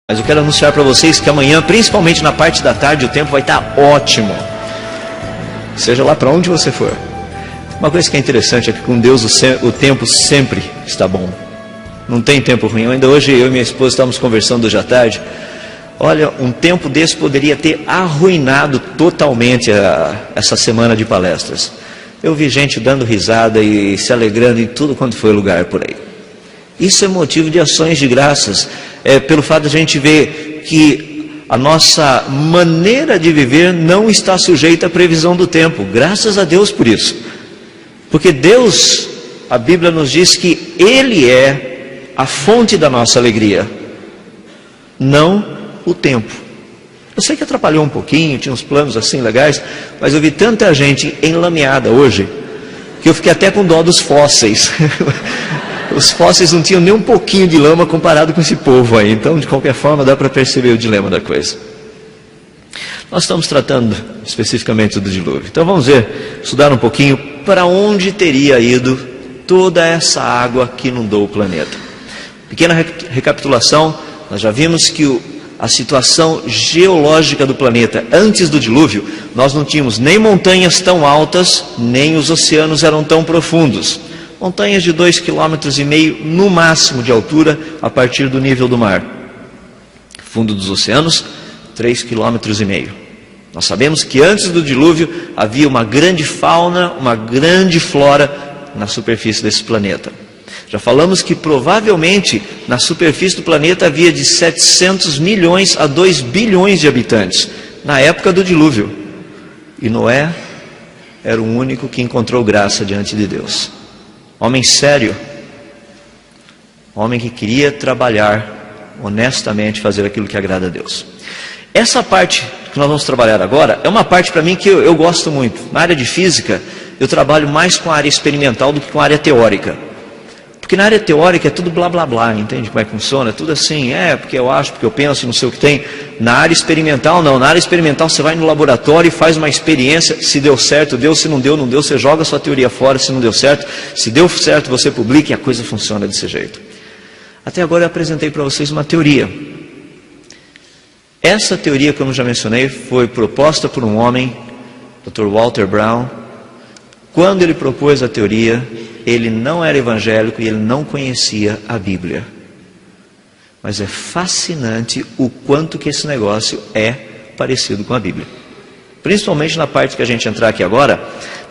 Mas eu quero anunciar para vocês que amanhã, principalmente na parte da tarde, o tempo vai estar ótimo. Seja lá para onde você for. Uma coisa que é interessante é que com Deus o tempo sempre está bom. Não tem tempo ruim. Ainda hoje eu e minha esposa estávamos conversando hoje à tarde. Olha, um tempo desse poderia ter arruinado totalmente essa semana de palestras. Eu vi gente dando risada e se alegrando em tudo quanto foi lugar por aí. Isso é motivo de ações de graças, pelo fato de a gente ver que a nossa maneira de viver não está sujeita à previsão do tempo. Graças a Deus por isso. Porque Deus, a Bíblia nos diz que Ele é a fonte da nossa alegria, não o tempo. Eu sei que atrapalhou um pouquinho, tinha uns planos assim legais, mas eu vi tanta gente enlameada hoje, que eu fiquei até com dó dos fósseis. Os fósseis não tinham nem um pouquinho de lama comparado com esse povo aí. Então, de qualquer forma, dá para perceber o dilema da coisa. Nós estamos tratando especificamente do dilúvio. Então, vamos ver, estudar um pouquinho para onde teria ido toda essa água que inundou o planeta. Pequena recapitulação, nós já vimos que a situação geológica do planeta antes do dilúvio, nós não tínhamos nem montanhas tão altas, nem os oceanos eram tão profundos. Montanhas de 2,5 km no máximo de altura a partir do nível do mar. Fundo dos oceanos, 3,5 km. Nós sabemos que antes do dilúvio havia uma grande fauna, uma grande flora na superfície desse planeta. Já falamos que provavelmente na superfície do planeta havia de 700 milhões a 2 bilhões de habitantes na época do dilúvio. E Noé era o único que encontrou graça diante de Deus. Homem sério, homem que queria trabalhar honestamente, fazer aquilo que agrada a Deus. Essa parte que nós vamos trabalhar agora é uma parte para mim que eu gosto muito. Na área de física, eu trabalho mais com a área experimental do que com a área teórica. Porque na área teórica é tudo blá blá blá, entende como é que funciona? É tudo assim, porque eu acho, porque eu penso, não sei o que tem. Na área experimental não, na área experimental você vai no laboratório e faz uma experiência, se deu certo, deu, se não deu, não deu, você joga a sua teoria fora, se não deu certo, se deu certo você publica e a coisa funciona desse jeito. Até agora eu apresentei para vocês uma teoria. Essa teoria, como já mencionei, foi proposta por um homem, Dr. Walter Brown. Quando ele propôs a teoria, ele não era evangélico e ele não conhecia a Bíblia. Mas é fascinante o quanto que esse negócio é parecido com a Bíblia. Principalmente na parte que a gente entrar aqui agora.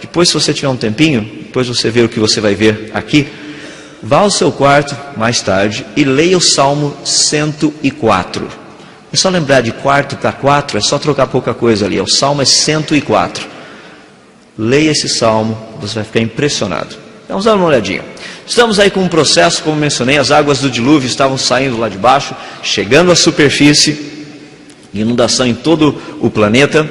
Depois, se você tiver um tempinho, depois você vê o que você vai ver aqui. Vá ao seu quarto, mais tarde, e leia o Salmo 104. É só lembrar de quarto para 4, é só trocar pouca coisa ali. O Salmo é 104. Leia esse Salmo, você vai ficar impressionado. Vamos dar uma olhadinha. Estamos aí com um processo, como mencionei, as águas do dilúvio estavam saindo lá de baixo, chegando à superfície, inundação em todo o planeta,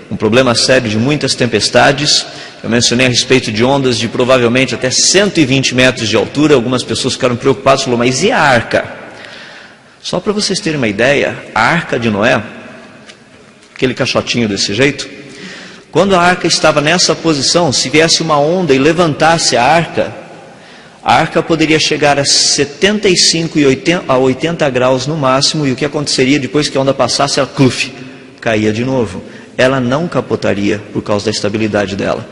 um problema sério de muitas tempestades. Eu mencionei a respeito de ondas de provavelmente até 120 metros de altura. Algumas pessoas ficaram preocupadas, falaram, mas e a arca? Só para vocês terem uma ideia, a arca de Noé, aquele caixotinho desse jeito, quando a arca estava nessa posição, se viesse uma onda e levantasse a arca poderia chegar a 75 a 80 graus no máximo, e o que aconteceria depois que a onda passasse, ela caía de novo. Ela não capotaria por causa da estabilidade dela.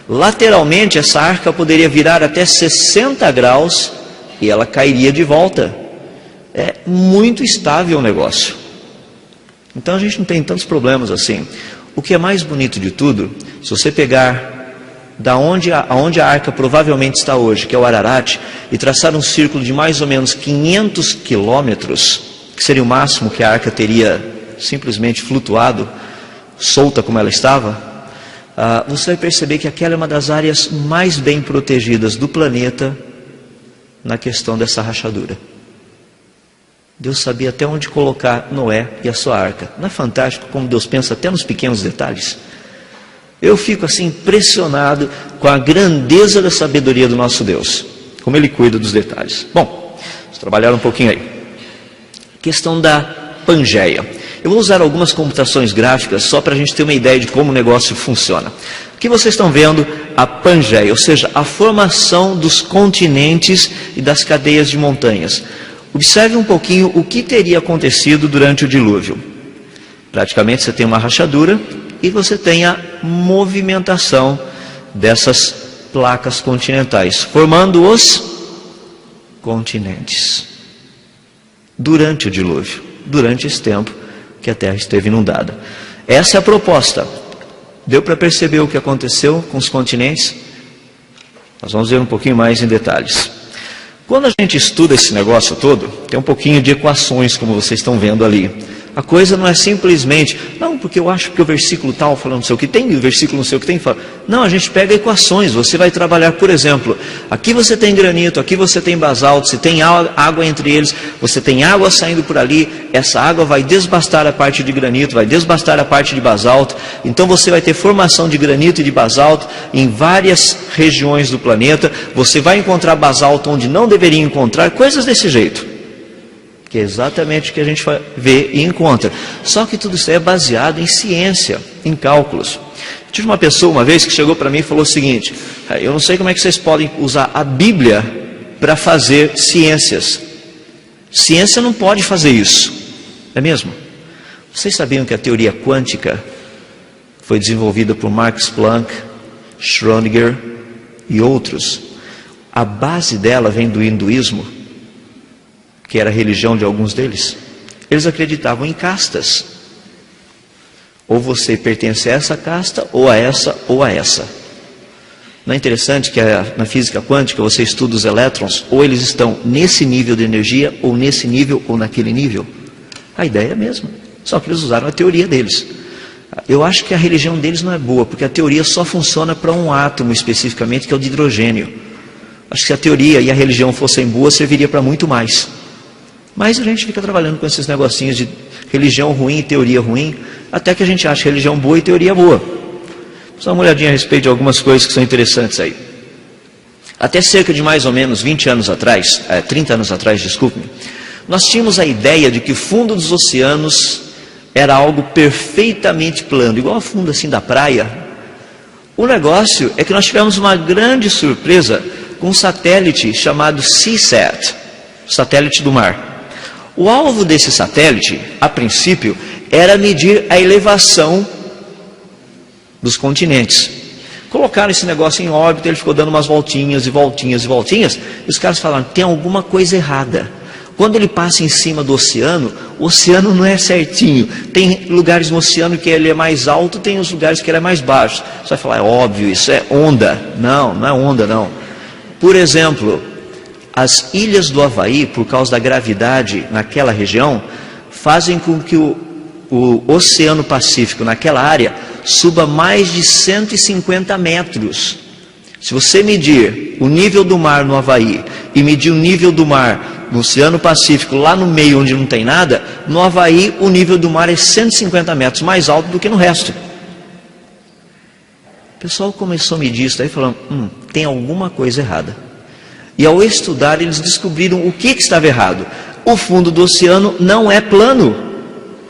Lateralmente, essa arca poderia virar até 60 graus e ela cairia de volta. É muito estável o negócio. Então a gente não tem tantos problemas assim. O que é mais bonito de tudo, se você pegar aonde a arca provavelmente está hoje, que é o Ararat, e traçar um círculo de mais ou menos 500 quilômetros, que seria o máximo que a arca teria simplesmente flutuado, solta como ela estava, você vai perceber que aquela é uma das áreas mais bem protegidas do planeta na questão dessa rachadura. Deus sabia até onde colocar Noé e a sua arca. Não é fantástico como Deus pensa até nos pequenos detalhes? Eu fico assim impressionado com a grandeza da sabedoria do nosso Deus, como Ele cuida dos detalhes. Bom, vamos trabalhar um pouquinho aí. Questão da Pangeia. Eu vou usar algumas computações gráficas só para a gente ter uma ideia de como o negócio funciona. Aqui vocês estão vendo a Pangeia, ou seja, a formação dos continentes e das cadeias de montanhas. Observe um pouquinho o que teria acontecido durante o dilúvio. Praticamente você tem uma rachadura e você tem a movimentação dessas placas continentais, formando os continentes. Durante o dilúvio, durante esse tempo que a terra esteve inundada. Essa é a proposta. Deu para perceber o que aconteceu com os continentes? Nós vamos ver um pouquinho mais em detalhes. Quando a gente estuda esse negócio todo, tem um pouquinho de equações, como vocês estão vendo ali. A coisa não é simplesmente, não, porque eu acho que o versículo tal falando não sei o que tem, o versículo não sei o que tem. Não, a gente pega equações, você vai trabalhar, por exemplo, aqui você tem granito, aqui você tem basalto, se tem água entre eles, você tem água saindo por ali, essa água vai desbastar a parte de granito, vai desbastar a parte de basalto, então você vai ter formação de granito e de basalto em várias regiões do planeta, você vai encontrar basalto onde não deveria encontrar, coisas desse jeito. Que é exatamente o que a gente vê e encontra. Só que tudo isso é baseado em ciência, em cálculos. Tive uma pessoa uma vez que chegou para mim e falou o seguinte: eu não sei como é que vocês podem usar a Bíblia para fazer ciências. Ciência não pode fazer isso. É mesmo? Vocês sabiam que a teoria quântica foi desenvolvida por Max Planck, Schrödinger e outros? A base dela vem do hinduísmo, que era a religião de alguns deles. Eles acreditavam em castas. Ou você pertence a essa casta, ou a essa, ou a essa. Não é interessante que na física quântica você estuda os elétrons, ou eles estão nesse nível de energia, ou nesse nível, ou naquele nível? A ideia é a mesma, só que eles usaram a teoria deles. Eu acho que a religião deles não é boa, porque a teoria só funciona para um átomo especificamente, que é o de hidrogênio. Acho que se a teoria e a religião fossem boas, serviria para muito mais. Mas a gente fica trabalhando com esses negocinhos de religião ruim e teoria ruim, até que a gente acha religião boa e teoria boa. Vamos dar uma olhadinha a respeito de algumas coisas que são interessantes aí. Até cerca de mais ou menos 20 anos atrás, 30 anos atrás, desculpe-me, nós tínhamos a ideia de que o fundo dos oceanos era algo perfeitamente plano, igual ao fundo assim da praia. O negócio é que nós tivemos uma grande surpresa com um satélite chamado Seasat, satélite do mar. O alvo desse satélite, a princípio, era medir a elevação dos continentes. Colocaram esse negócio em órbita, ele ficou dando umas voltinhas e voltinhas e voltinhas, e os caras falaram, tem alguma coisa errada. Quando ele passa em cima do oceano, o oceano não é certinho. Tem lugares no oceano que ele é mais alto, tem os lugares que ele é mais baixo. Você vai falar, é óbvio, isso é onda. Não, não é onda não. Por exemplo, as ilhas do Havaí, por causa da gravidade naquela região, fazem com que o Oceano Pacífico, naquela área, suba mais de 150 metros. Se você medir o nível do mar no Havaí e medir o nível do mar no Oceano Pacífico, lá no meio onde não tem nada, no Havaí o nível do mar é 150 metros mais alto do que no resto. O pessoal começou a medir isso daí falando, tem alguma coisa errada. E ao estudar, eles descobriram o que estava errado. O fundo do oceano não é plano.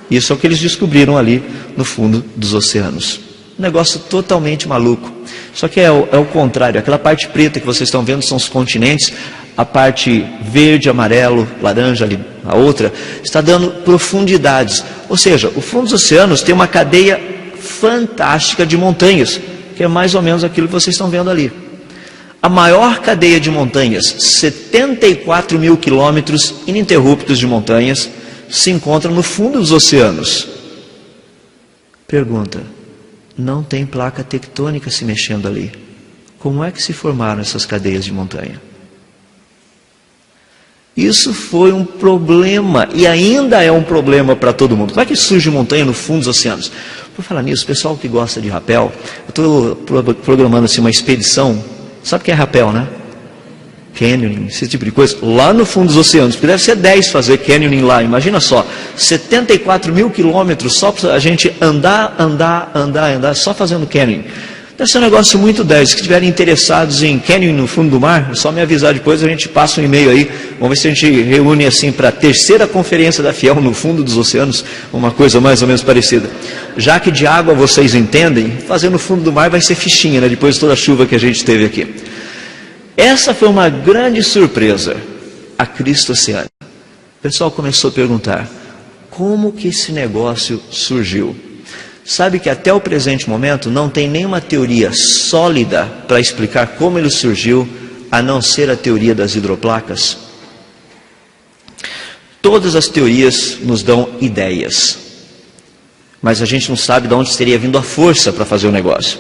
Isso é o que eles descobriram ali no fundo dos oceanos. Um negócio totalmente maluco. Só que é o contrário. Aquela parte preta que vocês estão vendo são os continentes. A parte verde, amarelo, laranja, ali, a outra, está dando profundidades. Ou seja, o fundo dos oceanos tem uma cadeia fantástica de montanhas, que é mais ou menos aquilo que vocês estão vendo ali. A maior cadeia de montanhas, 74 mil quilômetros ininterruptos de montanhas, se encontra no fundo dos oceanos. Pergunta, não tem placa tectônica se mexendo ali. Como é que se formaram essas cadeias de montanha? Isso foi um problema, e ainda é um problema para todo mundo. Como é que surge montanha no fundo dos oceanos? Por falar nisso, o pessoal que gosta de rapel, eu estou programando assim, uma expedição. Sabe o que é rapel, né? Canyoning, esse tipo de coisa. Lá no fundo dos oceanos, porque deve ser 10 fazer canyoning lá. Imagina só, 74 mil quilômetros só para a gente andar, só fazendo canyoning. Deve ser um negócio muito 10. Se estiverem interessados em canyoning no fundo do mar, é só me avisar depois, a gente passa um e-mail aí. Vamos ver se a gente reúne assim para a terceira conferência da Fiel no fundo dos oceanos, uma coisa mais ou menos parecida. Já que de água vocês entendem, fazer no fundo do mar vai ser fichinha, né? Depois de toda a chuva que a gente teve aqui. Essa foi uma grande surpresa, a crista oceânica. O pessoal começou a perguntar, como que esse negócio surgiu? Sabe que até o presente momento não tem nenhuma teoria sólida para explicar como ele surgiu, a não ser a teoria das hidroplacas? Todas as teorias nos dão ideias, mas a gente não sabe de onde teria vindo a força para fazer o negócio.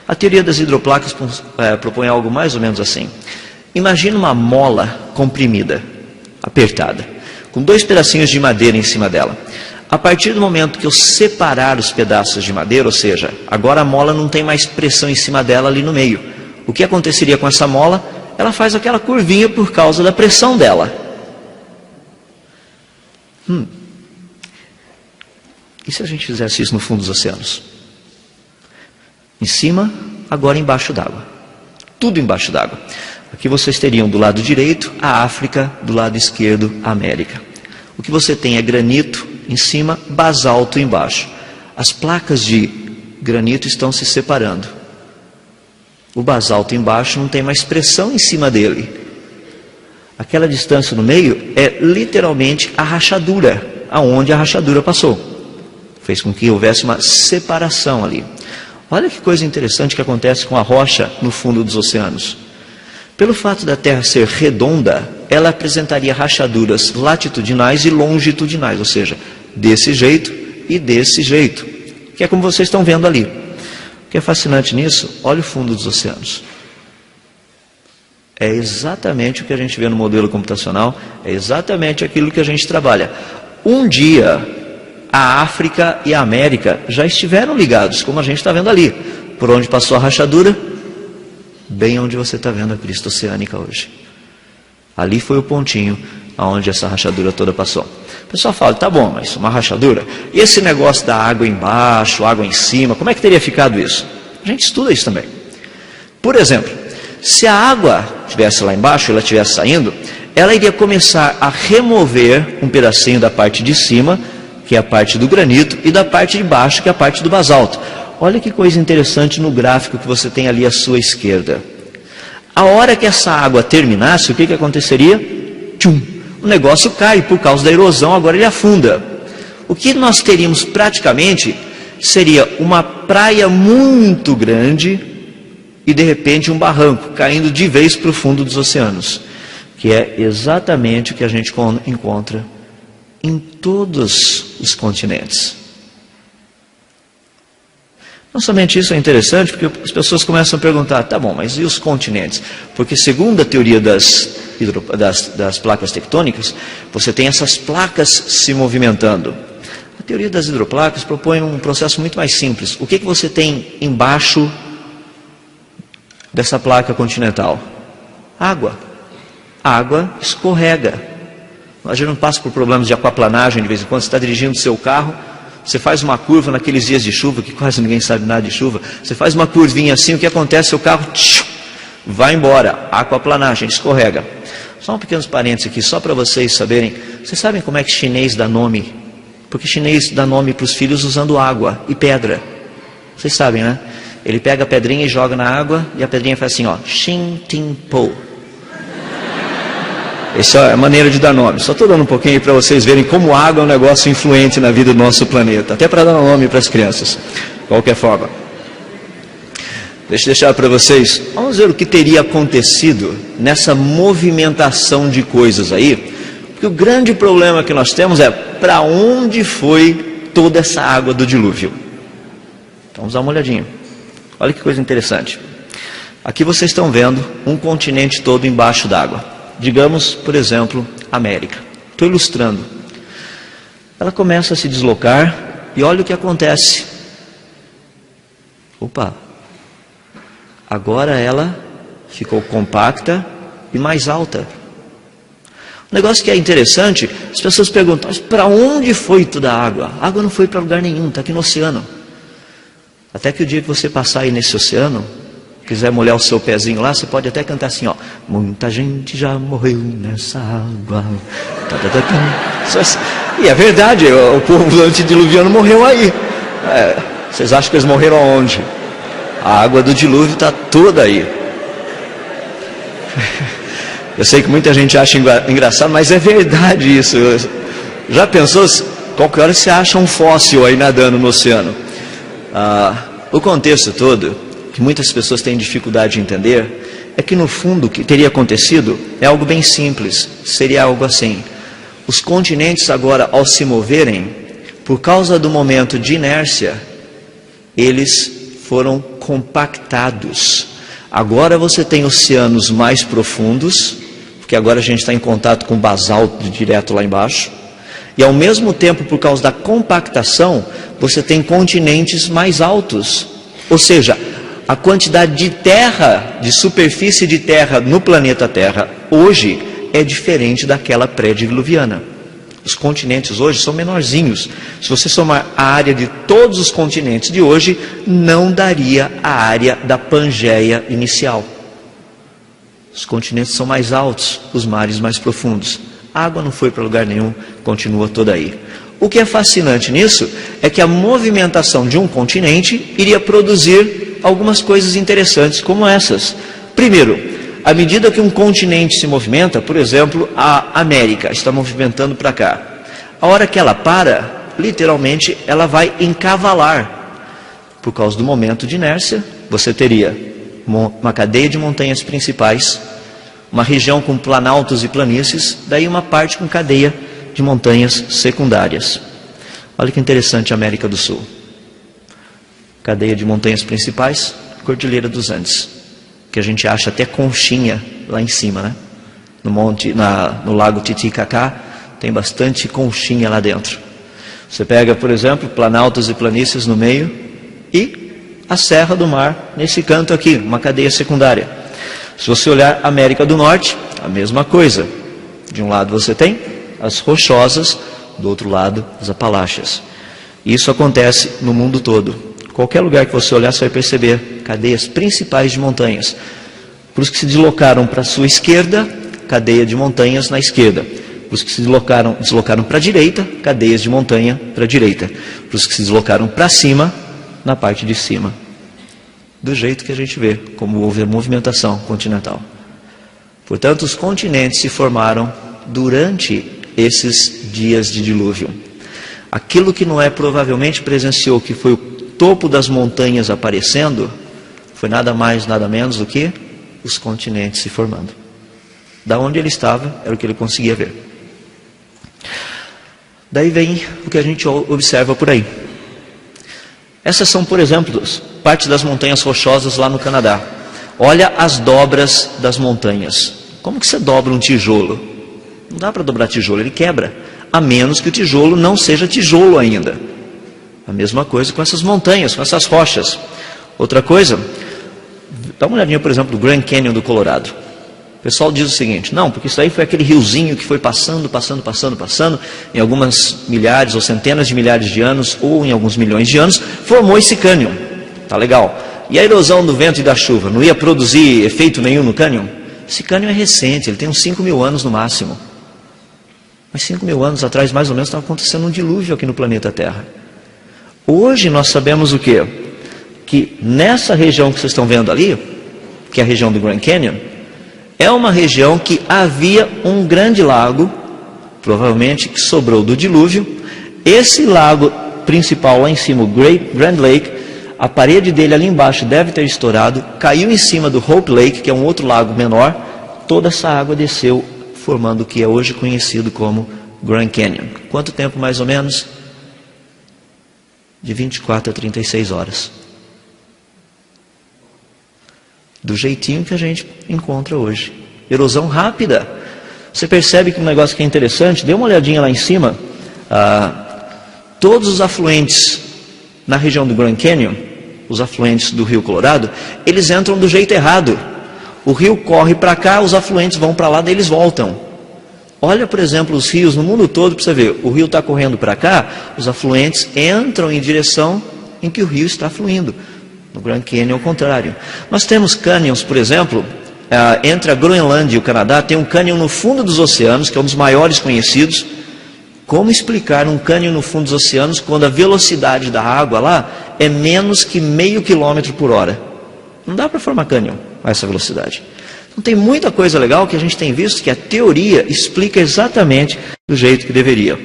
A teoria das hidroplacas propõe algo mais ou menos assim. Imagina uma mola comprimida, apertada, com 2 pedacinhos de madeira em cima dela. A partir do momento que eu separar os pedaços de madeira, ou seja, agora a mola não tem mais pressão em cima dela ali no meio. O que aconteceria com essa mola? Ela faz aquela curvinha por causa da pressão dela. E se a gente fizesse isso no fundo dos oceanos? Em cima, agora embaixo d'água. Tudo embaixo d'água. Aqui vocês teriam do lado direito a África, do lado esquerdo a América. O que você tem é granito em cima, basalto embaixo. As placas de granito estão se separando. O basalto embaixo não tem mais pressão em cima dele. Aquela distância no meio é literalmente a rachadura, aonde a rachadura passou. Fez com que houvesse uma separação ali. Olha que coisa interessante que acontece com a rocha no fundo dos oceanos. Pelo fato da Terra ser redonda, ela apresentaria rachaduras latitudinais e longitudinais, ou seja, desse jeito e desse jeito, que é como vocês estão vendo ali. O que é fascinante nisso, olha o fundo dos oceanos. É exatamente o que a gente vê no modelo computacional, é exatamente aquilo que a gente trabalha. Um dia, a África e a América já estiveram ligados, como a gente está vendo ali. Por onde passou a rachadura? Bem onde você está vendo a crista oceânica hoje. Ali foi o pontinho aonde essa rachadura toda passou. O pessoal fala, tá bom, mas uma rachadura? E esse negócio da água embaixo, água em cima, como é que teria ficado isso? A gente estuda isso também. Por exemplo, se a água estivesse lá embaixo, ela estivesse saindo, ela iria começar a remover um pedacinho da parte de cima, que é a parte do granito, e da parte de baixo, que é a parte do basalto. Olha que coisa interessante no gráfico que você tem ali à sua esquerda. A hora que essa água terminasse, o que aconteceria? Tchum! O negócio cai por causa da erosão, agora ele afunda. O que nós teríamos praticamente seria uma praia muito grande e de repente um barranco caindo de vez para o fundo dos oceanos, que é exatamente o que a gente encontra em todos os continentes. Não somente isso é interessante, porque as pessoas começam a perguntar, tá bom, mas e os continentes? Porque segundo a teoria das placas tectônicas, você tem essas placas se movimentando. A teoria das hidroplacas propõe um processo muito mais simples. O que você tem embaixo dessa placa continental? Água. A água escorrega. A gente não passa por problemas de aquaplanagem de vez em quando. Você está dirigindo o seu carro, você faz uma curva naqueles dias de chuva, que quase ninguém sabe nada de chuva. Você faz uma curvinha assim, o que acontece? Seu carro vai embora. Aquaplanagem, escorrega. Só um pequeno parênteses aqui, só para vocês saberem. Vocês sabem como é que chinês dá nome? Porque chinês dá nome para os filhos usando água e pedra. Vocês sabem, né? Ele pega a pedrinha e joga na água, e a pedrinha faz assim, ó, Xin Tin Po. Essa é a maneira de dar nome. Só estou dando um pouquinho para vocês verem como a água é um negócio influente na vida do nosso planeta. Até para dar nome para as crianças. De qualquer forma. Deixa eu deixar para vocês. Vamos ver o que teria acontecido nessa movimentação de coisas aí. Porque o grande problema que nós temos é para onde foi toda essa água do dilúvio. Então vamos dar uma olhadinha. Olha que coisa interessante. Aqui vocês estão vendo um continente todo embaixo d'água. Digamos, por exemplo, América. Estou ilustrando. Ela começa a se deslocar e olha o que acontece. Opa! Agora ela ficou compacta e mais alta. Um negócio que é interessante, as pessoas perguntam, mas para onde foi toda a água? A água não foi para lugar nenhum, está aqui no oceano. Até que o dia que você passar aí nesse oceano, quiser molhar o seu pezinho lá, você pode até cantar assim, ó. Muita gente já morreu nessa água. E é verdade, o povo antediluviano morreu aí. Vocês acham que eles morreram aonde? A água do dilúvio está toda aí. Eu sei que muita gente acha engraçado, mas é verdade isso. Já pensou, qualquer hora você acha um fóssil aí nadando no oceano? O contexto todo, que muitas pessoas têm dificuldade de entender, é que no fundo o que teria acontecido é algo bem simples. Seria algo assim: os continentes agora, ao se moverem, por causa do momento de inércia, eles foram compactados. Agora você tem oceanos mais profundos, porque agora a gente está em contato com basalto direto lá embaixo. E ao mesmo tempo, por causa da compactação, você tem continentes mais altos. Ou seja, a quantidade de terra, de superfície de terra no planeta Terra, hoje é diferente daquela pré-diluviana. Os continentes hoje são menorzinhos. Se você somar a área de todos os continentes de hoje, não daria a área da Pangeia inicial. Os continentes são mais altos, os mares mais profundos. A água não foi para lugar nenhum, continua toda aí. O que é fascinante nisso é que a movimentação de um continente iria produzir algumas coisas interessantes como essas. Primeiro, à medida que um continente se movimenta, por exemplo, a América está movimentando para cá. A hora que ela para, literalmente, ela vai encavalar. Por causa do momento de inércia, você teria uma cadeia de montanhas principais, uma região com planaltos e planícies, daí uma parte com cadeia de montanhas secundárias. Olha que interessante a América do Sul. Cadeia de montanhas principais, Cordilheira dos Andes, que a gente acha até conchinha lá em cima, né? No lago Titicacá, tem bastante conchinha lá dentro. Você pega, por exemplo, planaltos e planícies no meio e a Serra do Mar, nesse canto aqui, uma cadeia secundária. Se você olhar a América do Norte, a mesma coisa. De um lado você tem as Rochosas, do outro lado as Apalaches. Isso acontece no mundo todo. Qualquer lugar que você olhar, você vai perceber cadeias principais de montanhas. Para os que se deslocaram para a sua esquerda, cadeia de montanhas na esquerda. Para os que se deslocaram para a direita, cadeias de montanha para a direita. Para os que se deslocaram para cima, na parte de cima. Do jeito que a gente vê, como houve a movimentação continental. Portanto, os continentes se formaram durante esses dias de dilúvio. Aquilo que Noé provavelmente presenciou, que foi o topo das montanhas aparecendo, foi nada mais, nada menos do que os continentes se formando. Da onde ele estava, era o que ele conseguia ver. Daí vem o que a gente observa por aí. Essas são, por exemplo, parte das montanhas rochosas lá no Canadá. Olha as dobras das montanhas. Como que você dobra um tijolo? Não dá para dobrar tijolo, ele quebra. A menos que o tijolo não seja tijolo ainda. A mesma coisa com essas montanhas, com essas rochas. Outra coisa, dá uma olhadinha, por exemplo, do Grand Canyon do Colorado. O pessoal diz o seguinte: não, porque isso aí foi aquele riozinho que foi passando, em algumas milhares ou centenas de milhares de anos, ou em alguns milhões de anos, formou esse cânion. Tá legal. E a erosão do vento e da chuva não ia produzir efeito nenhum no cânion? Esse cânion é recente, ele tem uns 5.000 anos no máximo. Mas 5.000 anos atrás, mais ou menos, estava acontecendo um dilúvio aqui no planeta Terra. Hoje nós sabemos o quê? Que nessa região que vocês estão vendo ali, que é a região do Grand Canyon, é uma região que havia um grande lago, provavelmente que sobrou do dilúvio. Esse lago principal lá em cima, o Grand Lake, a parede dele ali embaixo deve ter estourado, caiu em cima do Hope Lake, que é um outro lago menor. Toda essa água desceu, formando o que é hoje conhecido como Grand Canyon. Quanto tempo mais ou menos? De 24 a 36 horas. Do jeitinho que a gente encontra hoje. Erosão rápida. Você percebe que um negócio que é interessante, dê uma olhadinha lá em cima. Todos os afluentes na região do Grand Canyon, os afluentes do rio Colorado, eles entram do jeito errado. O rio corre para cá, os afluentes vão para lá, daí eles voltam. Olha, por exemplo, os rios no mundo todo para você ver. O rio está correndo para cá, os afluentes entram em direção em que o rio está fluindo. No Grand Canyon, ao contrário. Nós temos cânions, por exemplo, entre a Groenlândia e o Canadá, tem um cânion no fundo dos oceanos, que é um dos maiores conhecidos. Como explicar um cânion no fundo dos oceanos quando a velocidade da água lá é menos que 0,5 km por hora? Não dá para formar cânion a essa velocidade. Então tem muita coisa legal que a gente tem visto que a teoria explica exatamente do jeito que deveria.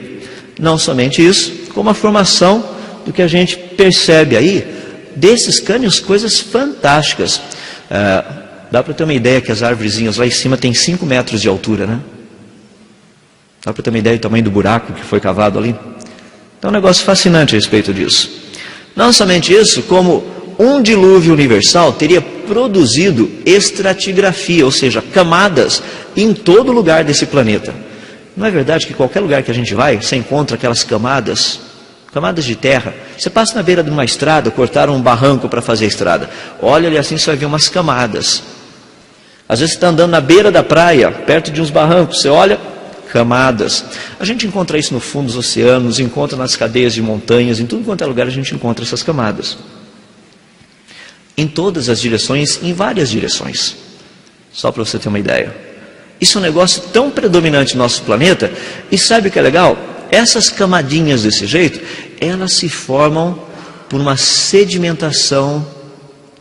Não somente isso, como a formação do que a gente percebe aí, desses cânions, coisas fantásticas. Dá para ter uma ideia que as árvorezinhas lá em cima têm 5 metros de altura, né? Dá para ter uma ideia do tamanho do buraco que foi cavado ali? Então é um negócio fascinante a respeito disso. Não somente isso, como um dilúvio universal teria produzido estratigrafia, ou seja, camadas em todo lugar desse planeta. Não é verdade que qualquer lugar que a gente vai, você encontra aquelas camadas de terra? Você passa na beira de uma estrada, cortaram um barranco para fazer a estrada. Olha ali assim, você vai ver umas camadas. Às vezes você está andando na beira da praia, perto de uns barrancos, você olha, camadas. A gente encontra isso no fundo dos oceanos, encontra nas cadeias de montanhas, em tudo quanto é lugar a gente encontra essas camadas. Em todas as direções, em várias direções. Só para você ter uma ideia. Isso é um negócio tão predominante no nosso planeta, e sabe o que é legal? Essas camadinhas desse jeito, elas se formam por uma sedimentação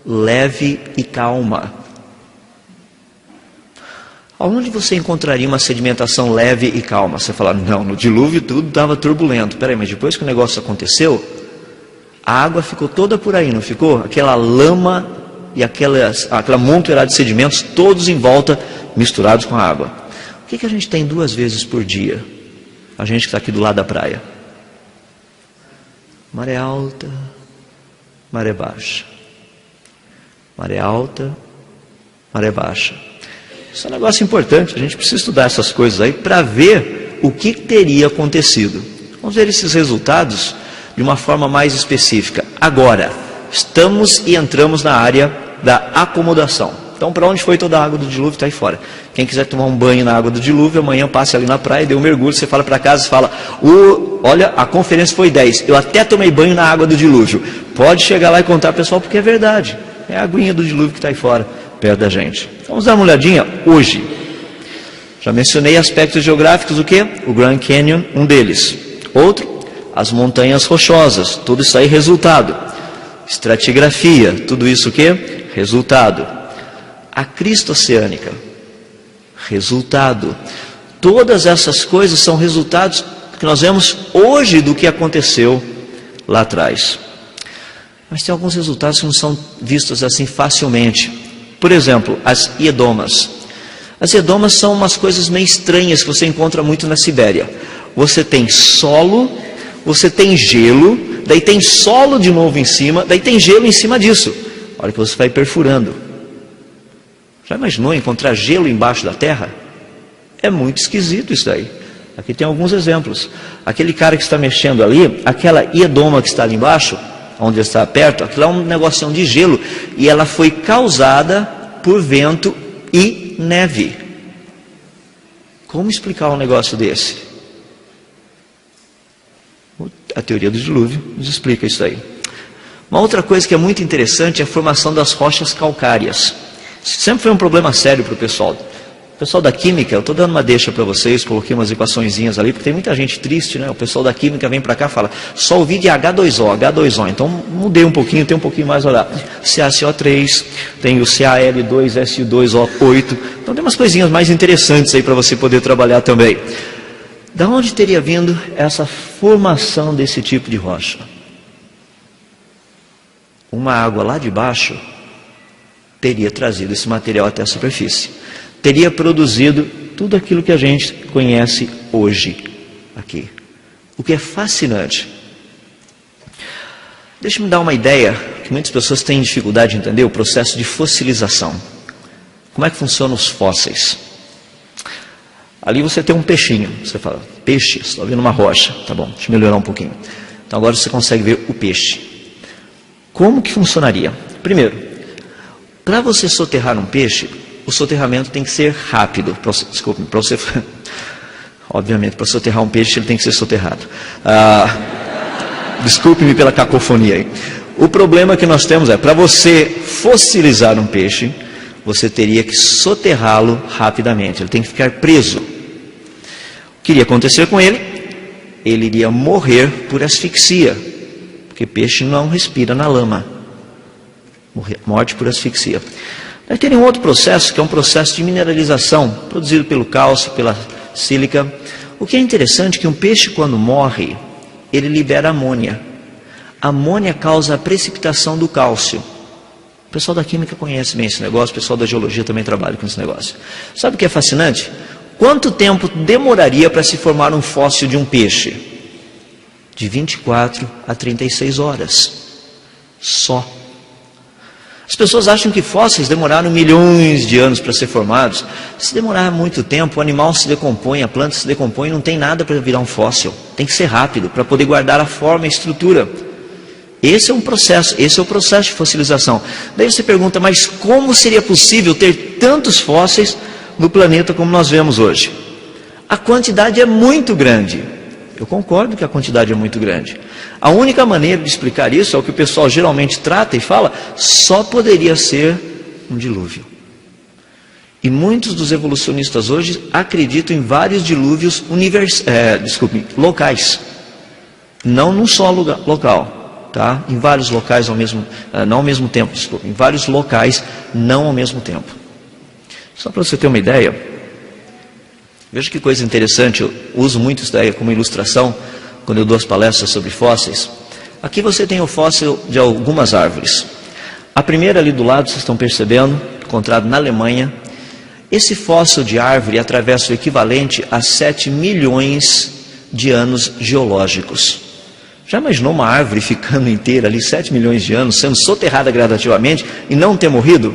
leve e calma. Aonde você encontraria uma sedimentação leve e calma? Você fala, não, no dilúvio tudo estava turbulento. Peraí, mas depois que o negócio aconteceu, a água ficou toda por aí, não ficou? Aquela lama e aquela montoeirada de sedimentos, todos em volta, misturados com a água. O que a gente tem 2 vezes por dia? A gente que está aqui do lado da praia. Maré alta, maré baixa. Maré alta, maré baixa. Isso é um negócio importante, a gente precisa estudar essas coisas aí para ver o que teria acontecido. Vamos ver esses resultados de uma forma mais específica. Agora, estamos e entramos na área da acomodação. Então, para onde foi toda a água do dilúvio? Está aí fora. Quem quiser tomar um banho na água do dilúvio, amanhã passe ali na praia, dê um mergulho, você fala para casa e fala, olha, a conferência foi 10, eu até tomei banho na água do dilúvio. Pode chegar lá e contar, pessoal, porque é verdade. É a aguinha do dilúvio que está aí fora, perto da gente. Vamos dar uma olhadinha hoje. Já mencionei aspectos geográficos, o quê? O Grand Canyon, um deles. Outro, as montanhas rochosas, tudo isso aí resultado. Estratigrafia, tudo isso o quê? Resultado. A crista oceânica, resultado. Todas essas coisas são resultados que nós vemos hoje do que aconteceu lá atrás. Mas tem alguns resultados que não são vistos assim facilmente. Por exemplo, as iedomas. As iedomas são umas coisas meio estranhas que você encontra muito na Sibéria. Você tem solo, você tem gelo, daí tem solo de novo em cima, daí tem gelo em cima disso. Olha que você vai perfurando. Já imaginou encontrar gelo embaixo da terra? É muito esquisito isso daí. Aqui tem alguns exemplos. Aquele cara que está mexendo ali, aquela iedoma que está ali embaixo, onde está perto, aquilo é um negocinho de gelo, e ela foi causada por vento e neve. Como explicar um negócio desse? A teoria do dilúvio nos explica isso aí. Uma outra coisa que é muito interessante é a formação das rochas calcárias. Sempre foi um problema sério para o pessoal. O pessoal da química, eu estou dando uma deixa para vocês, coloquei umas equaçõezinhas ali, porque tem muita gente triste, né? O pessoal da química vem para cá e fala, só ouvi de H2O, H2O. Então mudei um pouquinho, tem um pouquinho mais a olhar. CaCO3, tem o Cal2SO2O8. Então tem umas coisinhas mais interessantes aí para você poder trabalhar também. Da onde teria vindo essa formação desse tipo de rocha? Uma água lá de baixo teria trazido esse material até a superfície. Teria produzido tudo aquilo que a gente conhece hoje aqui. O que é fascinante. Deixa-me dar uma ideia, que muitas pessoas têm dificuldade de entender o processo de fossilização. Como é que funcionam os fósseis? Ali você tem um peixinho. Você fala, peixe, estou vendo uma rocha. Tá bom, deixa eu melhorar um pouquinho. Então agora você consegue ver o peixe. Como que funcionaria? Primeiro, para você soterrar um peixe, o soterramento tem que ser rápido. Obviamente, para soterrar um peixe, ele tem que ser soterrado. Desculpe-me pela cacofonia aí. O problema que nós temos é, para você fossilizar um peixe, você teria que soterrá-lo rapidamente. Ele tem que ficar preso. O que iria acontecer com ele? Ele iria morrer por asfixia, porque peixe não respira na lama. Morte por asfixia. Aí tem um outro processo, que é um processo de mineralização, produzido pelo cálcio, pela sílica. O que é interessante é que um peixe, quando morre, ele libera amônia. A amônia causa a precipitação do cálcio. O pessoal da química conhece bem esse negócio, o pessoal da geologia também trabalha com esse negócio. Sabe o que é fascinante? Quanto tempo demoraria para se formar um fóssil de um peixe? De 24 a 36 horas. Só. As pessoas acham que fósseis demoraram milhões de anos para ser formados. Se demorar muito tempo, o animal se decompõe, a planta se decompõe, não tem nada para virar um fóssil. Tem que ser rápido, para poder guardar a forma e a estrutura. Esse é um processo, esse é o processo de fossilização. Daí você pergunta, mas como seria possível ter tantos fósseis no planeta como nós vemos hoje? A quantidade é muito grande. Eu concordo que a quantidade é muito grande. A única maneira de explicar isso é o que o pessoal geralmente trata e fala, só poderia ser um dilúvio. E muitos dos evolucionistas hoje acreditam em vários dilúvios locais. Não num só local, tá? Em vários locais não ao mesmo tempo, em vários locais, não ao mesmo tempo. Só para você ter uma ideia, veja que coisa interessante, eu uso muito isso daí como ilustração quando eu dou as palestras sobre fósseis. Aqui você tem o fóssil de algumas árvores. A primeira ali do lado, vocês estão percebendo, encontrado na Alemanha. Esse fóssil de árvore atravessa o equivalente a 7 milhões de anos geológicos. Já imaginou uma árvore ficando inteira ali 7 milhões de anos, sendo soterrada gradativamente e não ter morrido?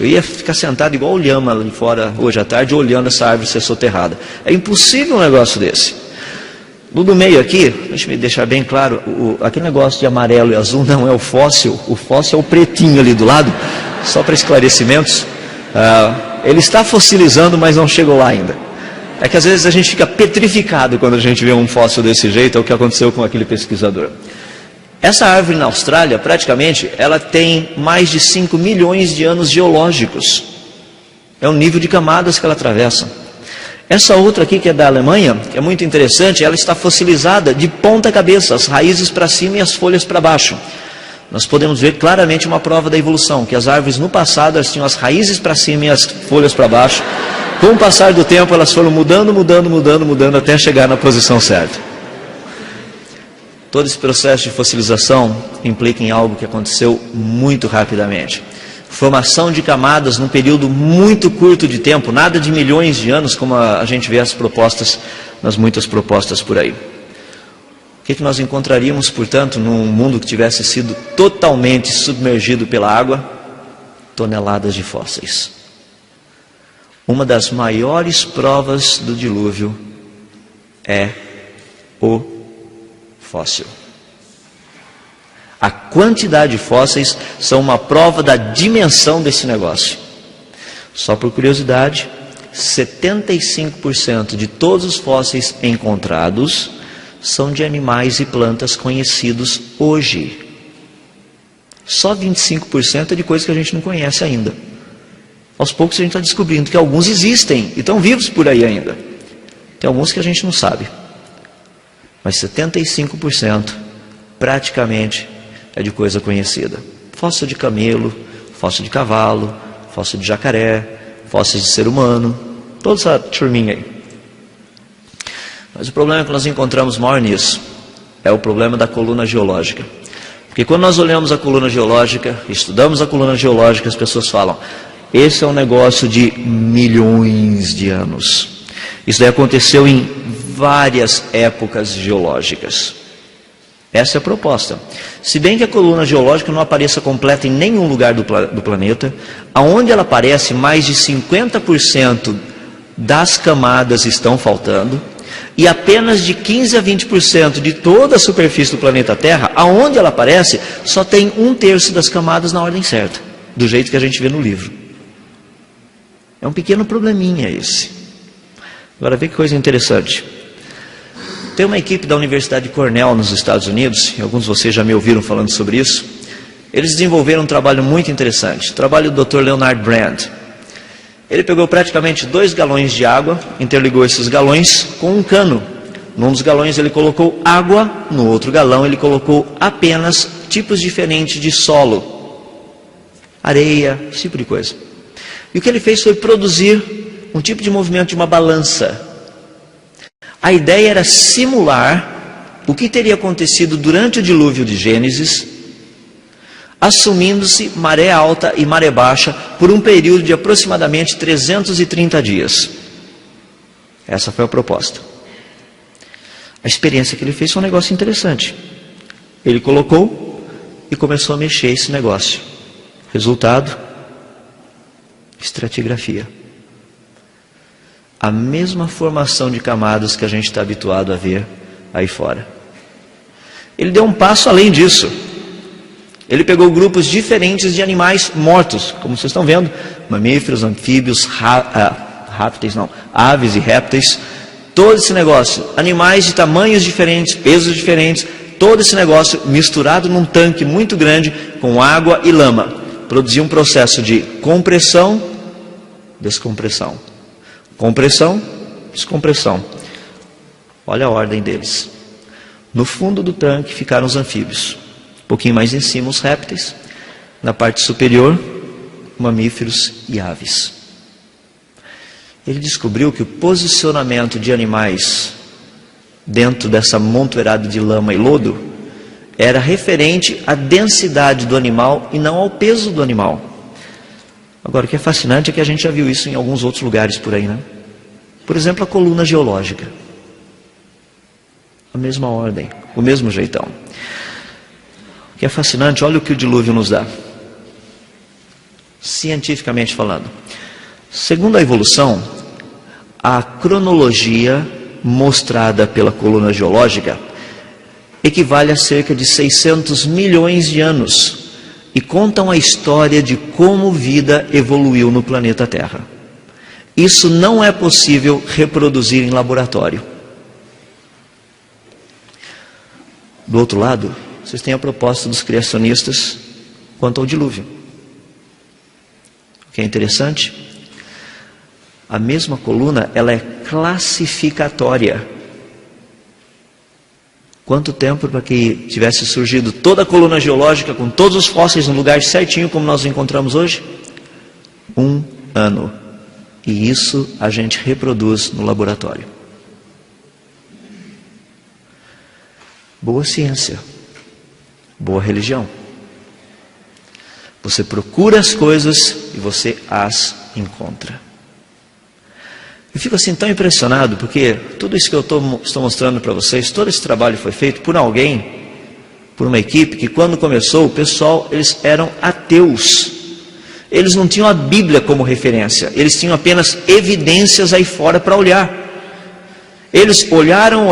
Eu ia ficar sentado igual o Lhama ali fora hoje à tarde, olhando essa árvore ser soterrada. É impossível um negócio desse. No do meio aqui, deixa eu deixar bem claro, aquele negócio de amarelo e azul não é o fóssil é o pretinho ali do lado, só para esclarecimentos. Ele está fossilizando, mas não chegou lá ainda. É que às vezes a gente fica petrificado quando a gente vê um fóssil desse jeito, é o que aconteceu com aquele pesquisador. Essa árvore na Austrália, praticamente, ela tem mais de 5 milhões de anos geológicos. É o nível de camadas que ela atravessa. Essa outra aqui, que é da Alemanha, que é muito interessante, ela está fossilizada de ponta cabeça, as raízes para cima e as folhas para baixo. Nós podemos ver claramente uma prova da evolução, que as árvores no passado, elas tinham as raízes para cima e as folhas para baixo. Com o passar do tempo, elas foram mudando, até chegar na posição certa. Todo esse processo de fossilização implica em algo que aconteceu muito rapidamente. Formação de camadas num período muito curto de tempo, nada de milhões de anos, como a gente vê nas muitas propostas por aí. O que nós encontraríamos, portanto, num mundo que tivesse sido totalmente submergido pela água? Toneladas de fósseis. Uma das maiores provas do dilúvio é o fóssil. A quantidade de fósseis são uma prova da dimensão desse negócio. Só por curiosidade, 75% de todos os fósseis encontrados são de animais e plantas conhecidos hoje. Só 25% é de coisas que a gente não conhece ainda. Aos poucos a gente está descobrindo que alguns existem e estão vivos por aí ainda. Tem alguns que a gente não sabe. Mas 75% praticamente é de coisa conhecida. Fóssil de camelo, fóssil de cavalo, fóssil de jacaré, fósseis de ser humano, toda essa turminha aí. Mas o problema que nós encontramos maior nisso é o problema da coluna geológica. Porque quando nós olhamos a coluna geológica, estudamos a coluna geológica, as pessoas falam, esse é um negócio de milhões de anos. Isso daí aconteceu em várias épocas geológicas. Essa é a proposta. Se bem que a coluna geológica não apareça completa em nenhum lugar do planeta, aonde ela aparece, mais de 50% das camadas estão faltando, e apenas de 15 a 20% de toda a superfície do planeta Terra, aonde ela aparece, só tem 1/3 das camadas na ordem certa, do jeito que a gente vê no livro. É um pequeno probleminha esse. Agora vê que coisa interessante. Tem uma equipe da Universidade de Cornell nos Estados Unidos, e alguns de vocês já me ouviram falando sobre isso. Eles desenvolveram um trabalho muito interessante, o trabalho do Dr. Leonard Brand. Ele pegou praticamente 2 galões de água, interligou esses galões com um cano. Num dos galões ele colocou água, no outro galão ele colocou apenas tipos diferentes de solo. areia, esse tipo de coisa. E o que ele fez foi produzir um tipo de movimento de uma balança. A ideia era simular o que teria acontecido durante o dilúvio de Gênesis, assumindo-se maré alta e maré baixa por um período de aproximadamente 330 dias. Essa foi a proposta. A experiência que ele fez foi um negócio interessante. Ele colocou e começou a mexer esse negócio. Resultado: estratigrafia. A mesma formação de camadas que a gente está habituado a ver aí fora. Ele deu um passo além disso. Ele pegou grupos diferentes de animais mortos, como vocês estão vendo, mamíferos, anfíbios, aves e répteis, todo esse negócio, animais de tamanhos diferentes, pesos diferentes, todo esse negócio misturado num tanque muito grande com água e lama, produzia um processo de compressão, descompressão, compressão, descompressão. Olha a ordem deles. No fundo do tanque ficaram os anfíbios, um pouquinho mais em cima os répteis, na parte superior mamíferos e aves. Ele descobriu que o posicionamento de animais dentro dessa montoeirada de lama e lodo era referente à densidade do animal e não ao peso do animal. Agora, o que é fascinante é que a gente já viu isso em alguns outros lugares por aí, né? Por exemplo, a coluna geológica. A mesma ordem, o mesmo jeitão. O que é fascinante, olha o que o dilúvio nos dá. Cientificamente falando. Segundo a evolução, a cronologia mostrada pela coluna geológica equivale a cerca de 600 milhões de anos e contam a história de como vida evoluiu no planeta Terra. Isso não é possível reproduzir em laboratório. Do outro lado, vocês têm a proposta dos criacionistas quanto ao dilúvio. O que é interessante, a mesma coluna, ela é classificatória. Quanto tempo para que tivesse surgido toda a coluna geológica com todos os fósseis no lugar certinho como nós encontramos hoje? 1 ano. E isso a gente reproduz no laboratório. Boa ciência, boa religião. Você procura as coisas e você as encontra. Eu fico assim tão impressionado, porque tudo isso que eu estou mostrando para vocês, todo esse trabalho foi feito por alguém, por uma equipe que quando começou, o pessoal, eles eram ateus. Eles não tinham a Bíblia como referência, eles tinham apenas evidências aí fora para olhar. Eles olharam,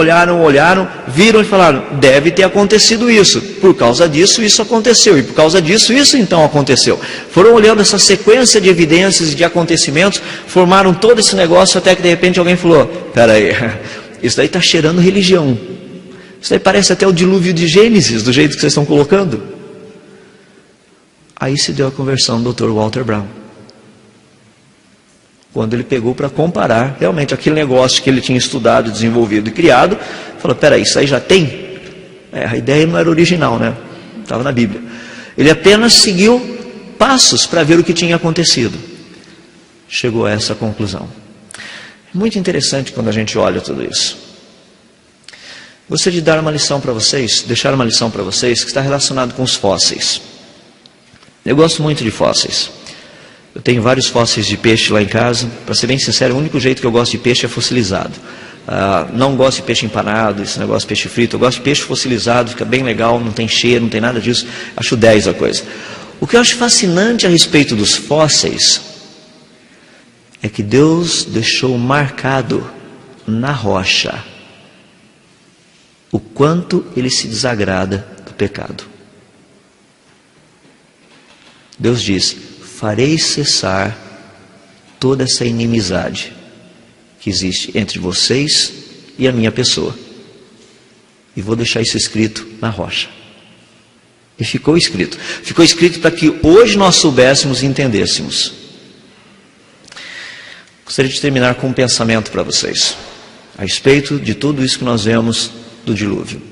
viram e falaram, deve ter acontecido isso. Por causa disso, isso aconteceu. E por causa disso, isso então aconteceu. Foram olhando essa sequência de evidências e de acontecimentos, formaram todo esse negócio até que de repente alguém falou, espera aí, isso daí está cheirando religião. Isso daí parece até o dilúvio de Gênesis, do jeito que vocês estão colocando. Aí se deu a conversão do Dr. Walter Brown. Quando ele pegou para comparar, realmente, aquele negócio que ele tinha estudado, desenvolvido e criado, falou, peraí, isso aí já tem? A ideia não era original, né? Estava na Bíblia. Ele apenas seguiu passos para ver o que tinha acontecido. Chegou a essa conclusão. Muito interessante quando a gente olha tudo isso. Gostaria de dar uma lição para vocês, deixar uma lição para vocês, que está relacionado com os fósseis. Eu gosto muito de fósseis. Eu tenho vários fósseis de peixe lá em casa. Para ser bem sincero, o único jeito que eu gosto de peixe é fossilizado. Não gosto de peixe empanado, esse negócio de peixe frito. Eu gosto de peixe fossilizado, fica bem legal, não tem cheiro, não tem nada disso. Acho 10 a coisa. O que eu acho fascinante a respeito dos fósseis é que Deus deixou marcado na rocha o quanto Ele se desagrada do pecado. Deus diz, farei cessar toda essa inimizade que existe entre vocês e a minha pessoa. E vou deixar isso escrito na rocha. E ficou escrito. Ficou escrito para que hoje nós soubéssemos e entendêssemos. Gostaria de terminar com um pensamento para vocês, a respeito de tudo isso que nós vemos do dilúvio.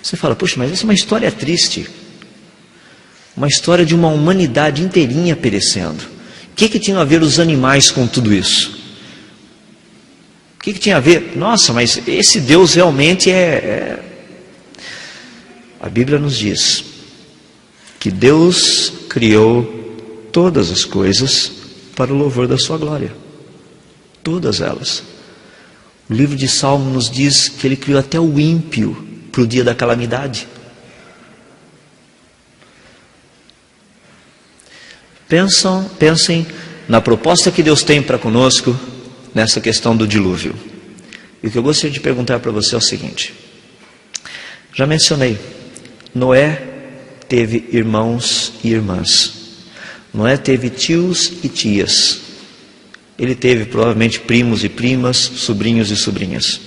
Você fala, puxa, mas essa é uma história triste. Uma história de uma humanidade inteirinha perecendo. O que tinha a ver os animais com tudo isso? O que tinha a ver? Nossa, mas esse Deus realmente A Bíblia nos diz que Deus criou todas as coisas para o louvor da sua glória. Todas elas. O livro de Salmo nos diz que Ele criou até o ímpio para o dia da calamidade. Pensem na proposta que Deus tem para conosco nessa questão do dilúvio. E o que eu gostaria de perguntar para você é o seguinte. Já mencionei, Noé teve irmãos e irmãs. Noé teve tios e tias. Ele teve provavelmente primos e primas, sobrinhos e sobrinhas.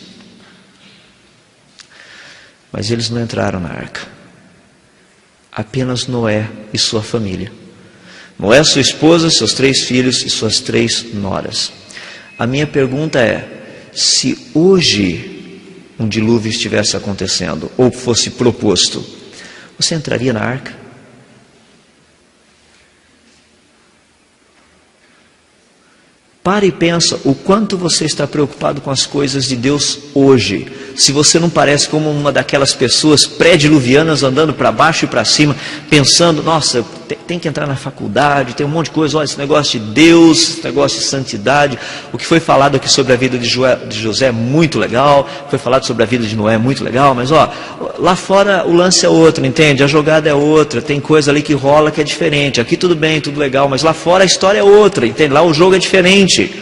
Mas eles não entraram na arca. Apenas Noé e sua família. Noé, sua esposa, seus 3 filhos e suas 3 noras. A minha pergunta é, se hoje um dilúvio estivesse acontecendo, ou fosse proposto, você entraria na arca? Para e pensa o quanto você está preocupado com as coisas de Deus hoje. Se você não parece como uma daquelas pessoas pré-diluvianas andando para baixo e para cima, pensando, nossa, tem que entrar na faculdade, tem um monte de coisa, olha, esse negócio de Deus, esse negócio de santidade. O que foi falado aqui sobre a vida de José é muito legal, foi falado sobre a vida de Noé é muito legal, mas lá fora o lance é outro, entende? A jogada é outra, tem coisa ali que rola que é diferente. Aqui tudo bem, tudo legal, mas lá fora a história é outra, entende? Lá o jogo é diferente.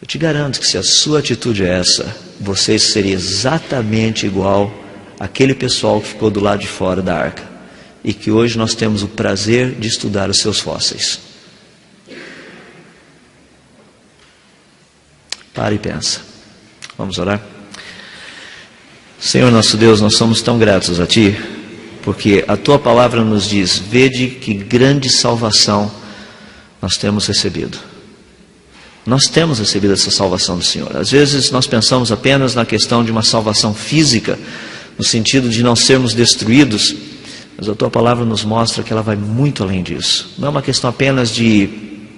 Eu te garanto que se a sua atitude é essa, você seria exatamente igual àquele pessoal que ficou do lado de fora da arca e que hoje nós temos o prazer de estudar os seus fósseis. Para e pensa. Vamos orar? Senhor nosso Deus, nós somos tão gratos a Ti, porque a Tua palavra nos diz, vede que grande salvação nós temos recebido. Nós temos recebido essa salvação do Senhor. Às vezes nós pensamos apenas na questão de uma salvação física, no sentido de não sermos destruídos, mas a Tua palavra nos mostra que ela vai muito além disso. Não é uma questão apenas de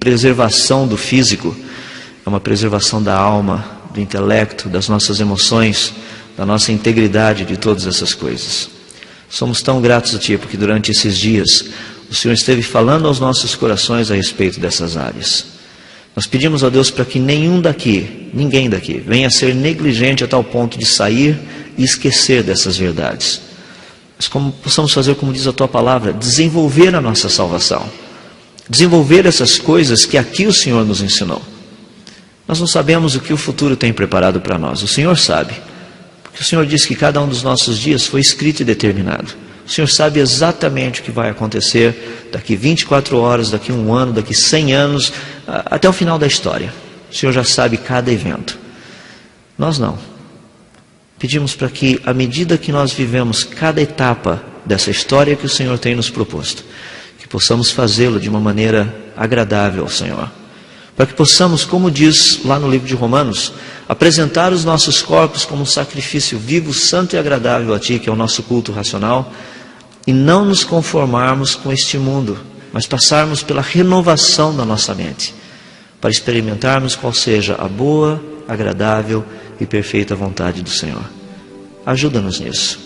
preservação do físico, é uma preservação da alma, do intelecto, das nossas emoções, da nossa integridade, de todas essas coisas. Somos tão gratos a Ti, porque durante esses dias o Senhor esteve falando aos nossos corações a respeito dessas áreas. Nós pedimos a Deus para que ninguém daqui, venha a ser negligente a tal ponto de sair e esquecer dessas verdades. Mas como possamos fazer, como diz a Tua palavra, desenvolver a nossa salvação. Desenvolver essas coisas que aqui o Senhor nos ensinou. Nós não sabemos o que o futuro tem preparado para nós. O Senhor sabe. Porque o Senhor disse que cada um dos nossos dias foi escrito e determinado. O Senhor sabe exatamente o que vai acontecer daqui 24 horas, daqui 1 ano, daqui 100 anos, até o final da história. O Senhor já sabe cada evento. Nós não. Pedimos para que, à medida que nós vivemos cada etapa dessa história que o Senhor tem nos proposto, que possamos fazê-lo de uma maneira agradável ao Senhor. Para que possamos, como diz lá no livro de Romanos, apresentar os nossos corpos como um sacrifício vivo, santo e agradável a Ti, que é o nosso culto racional, e não nos conformarmos com este mundo, mas passarmos pela renovação da nossa mente, para experimentarmos qual seja a boa, agradável e perfeita vontade do Senhor. Ajuda-nos nisso.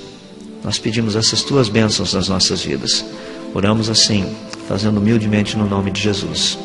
Nós pedimos essas Tuas bênçãos nas nossas vidas. Oramos assim, fazendo humildemente no nome de Jesus.